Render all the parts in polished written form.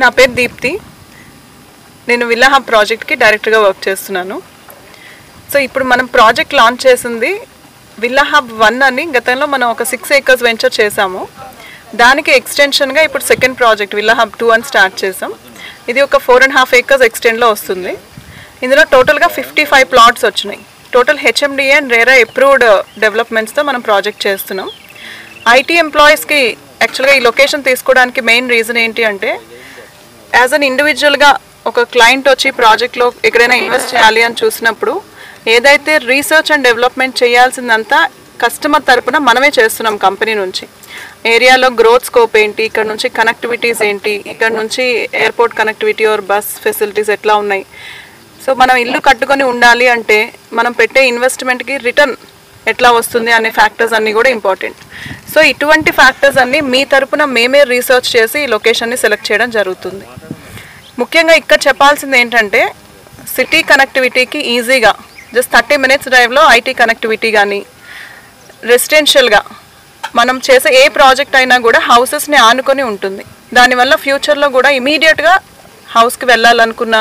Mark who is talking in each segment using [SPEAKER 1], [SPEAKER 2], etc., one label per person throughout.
[SPEAKER 1] నా పేరు దీప్తి. నేను విల్లా హబ్ ప్రాజెక్ట్కి డైరెక్టర్గా వర్క్ చేస్తున్నాను. సో ఇప్పుడు మనం ప్రాజెక్ట్ లాంచ్ చేసింది విల్లా హబ్ 1 అని. గతంలో మనం ఒక 6 acres వెంచర్ చేసాము. దానికి ఎక్స్టెన్షన్గా ఇప్పుడు సెకండ్ ప్రాజెక్ట్ విల్లా హబ్ 2 అని స్టార్ట్ చేసాం. ఇది ఒక 4.5 acres ఎక్స్టెండ్లో వస్తుంది. ఇందులో టోటల్గా 55 ప్లాట్స్ వచ్చినాయి. Total HMDA and RERA approved డెవలప్మెంట్స్తో మనం ప్రాజెక్ట్ చేస్తున్నాం. ఐటీ ఎంప్లాయీస్కి యాక్చువల్గా ఈ లొకేషన్ తీసుకోవడానికి మెయిన్ రీజన్ ఏంటి అంటే, యాజ్ అన్ ఇండివిజువల్గా ఒక క్లయింట్ వచ్చి ప్రాజెక్ట్లో ఎక్కడైనా ఇన్వెస్ట్ చేయాలి అని చూసినప్పుడు ఏదైతే రీసెర్చ్ అండ్ డెవలప్మెంట్ చేయాల్సిందంతా కస్టమర్ తరపున మనమే చేస్తున్నాం కంపెనీ నుంచి. ఏరియాలో గ్రోత్ స్కోప్ ఏంటి, ఇక్కడ నుంచి కనెక్టివిటీస్ ఏంటి, ఇక్కడ నుంచి airport connectivity or bus facilities ఎట్లా ఉన్నాయి. సో మనం ఇల్లు కట్టుకొని ఉండాలి అంటే మనం పెట్టే ఇన్వెస్ట్మెంట్కి రిటర్న్ ఎట్లా వస్తుంది అనే ఫ్యాక్టర్స్ అన్నీ కూడా ఇంపార్టెంట్. సో ఇటువంటి ఫ్యాక్టర్స్ అన్నీ మీ తరపున మేమే రీసెర్చ్ చేసి ఈ లొకేషన్ని సెలెక్ట్ చేయడం జరుగుతుంది. ముఖ్యంగా ఇక్కడ చెప్పాల్సింది ఏంటంటే, సిటీ కనెక్టివిటీకి ఈజీగా జస్ట్ 30 minutes డ్రైవ్లో ఐటీ కనెక్టివిటీ కానీ, రెసిడెన్షియల్గా మనం చేసే ఏ ప్రాజెక్ట్ అయినా కూడా హౌసెస్ని ఆనుకొని ఉంటుంది. దానివల్ల ఫ్యూచర్లో కూడా ఇమీడియట్గా హౌస్కి వెళ్ళాలనుకున్న,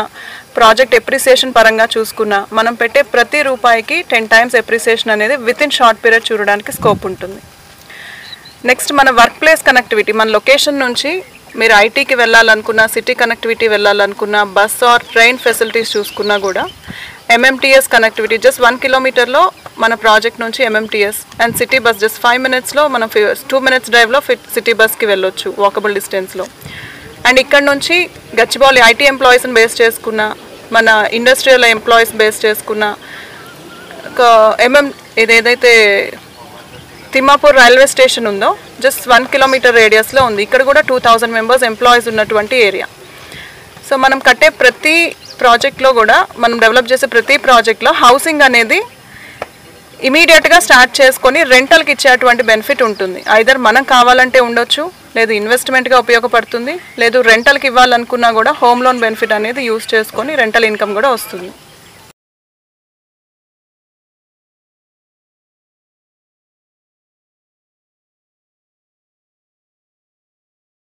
[SPEAKER 1] ప్రాజెక్ట్ ఎప్రిసియేషన్ పరంగా చూసుకున్నా మనం పెట్టే ప్రతి రూపాయికి 10 times ఎప్రిసియేషన్ అనేది వితిన్ షార్ట్ పీరియడ్ చూడడానికి స్కోప్ ఉంటుంది. నెక్స్ట్ మన వర్క్ ప్లేస్ కనెక్టివిటీ, మన లొకేషన్ నుంచి మీరు ఐటీకి వెళ్ళాలనుకున్నా, సిటీ కనెక్టివిటీ వెళ్ళాలనుకున్నా, బస్ ఆర్ ట్రైన్ ఫెసిలిటీస్ చూసుకున్నా కూడా ఎంఎంటీఎస్ కనెక్టివిటీ జస్ట్ 1 kilometerలో మన ప్రాజెక్ట్ నుంచి MMTS and city bus just 5 minutesలో మనం 2 minutes డ్రైవ్లో సిటీ బస్కి వెళ్ళొచ్చు వాకబుల్ డిస్టెన్స్లో. అండ్ ఇక్కడ నుంచి గచ్చిబౌలి ఐటీ ఎంప్లాయీస్ని బేస్ చేసుకున్న, మన ఇండస్ట్రియల్ ఎంప్లాయీస్ బేస్ చేసుకున్న ఇదేదైతే తిమ్మాపూర్ రైల్వే స్టేషన్ ఉందో జస్ట్ 1 kilometer రేడియస్లో ఉంది. ఇక్కడ కూడా 2000 members ఎంప్లాయీస్ ఉన్నటువంటి ఏరియా. సో మనం కట్టే ప్రతి ప్రాజెక్ట్లో కూడా, మనం డెవలప్ చేసే ప్రతి ప్రాజెక్ట్లో హౌసింగ్ అనేది ఇమీడియట్గా స్టార్ట్ చేసుకొని రెంటల్కి ఇచ్చేటువంటి బెనిఫిట్ ఉంటుంది. ఐదర్ మనం కావాలంటే ఉండొచ్చు, లేదు ఇన్వెస్ట్మెంట్గా ఉపయోగపడుతుంది, లేదు రెంటల్కి ఇవ్వాలనుకున్నా కూడా హోమ్ లోన్ బెనిఫిట్ అనేది యూజ్ చేసుకొని రెంటల్ ఇన్కమ్ కూడా వస్తుంది.